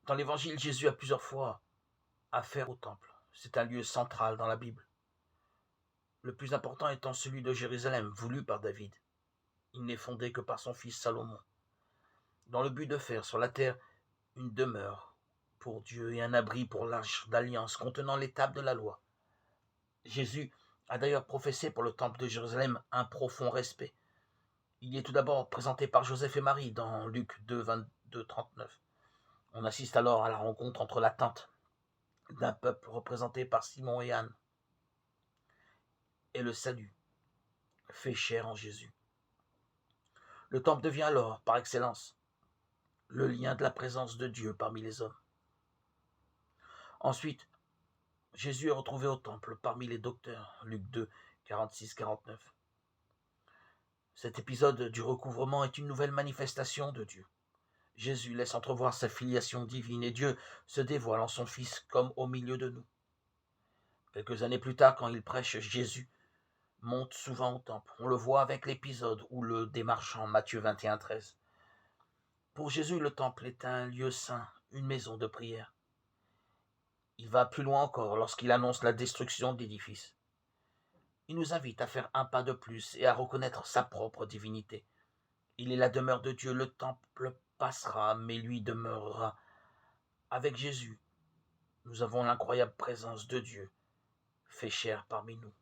Dans l'Évangile, Jésus a plusieurs fois affaire au temple. C'est un lieu central dans la Bible. Le plus important étant celui de Jérusalem, voulu par David. Il n'est fondé que par son fils Salomon, dans le but de faire sur la terre une demeure pour Dieu et un abri pour l'arche d'alliance contenant les tables de la loi. Jésus a d'ailleurs professé pour le temple de Jérusalem un profond respect. Il est tout d'abord présenté par Joseph et Marie dans Luc 2, 22, 39. On assiste alors à la rencontre entre l'attente d'un peuple représenté par Simon et Anne et le salut fait chair en Jésus. Le temple devient alors, par excellence, le lien de la présence de Dieu parmi les hommes. Ensuite, Jésus est retrouvé au temple parmi les docteurs, Luc 2, 46-49. Cet épisode du recouvrement est une nouvelle manifestation de Dieu. Jésus laisse entrevoir sa filiation divine et Dieu se dévoile en son Fils comme au milieu de nous. Quelques années plus tard, quand il prêche, Jésus monte souvent au temple. On le voit avec l'épisode où le démarchant, Matthieu 21, 13. Pour Jésus, le temple est un lieu saint, une maison de prière. Il va plus loin encore lorsqu'il annonce la destruction de l'édifice. Il nous invite à faire un pas de plus et à reconnaître sa propre divinité. Il est la demeure de Dieu, le temple passera, mais lui demeurera. Avec Jésus, nous avons l'incroyable présence de Dieu, fait chair parmi nous.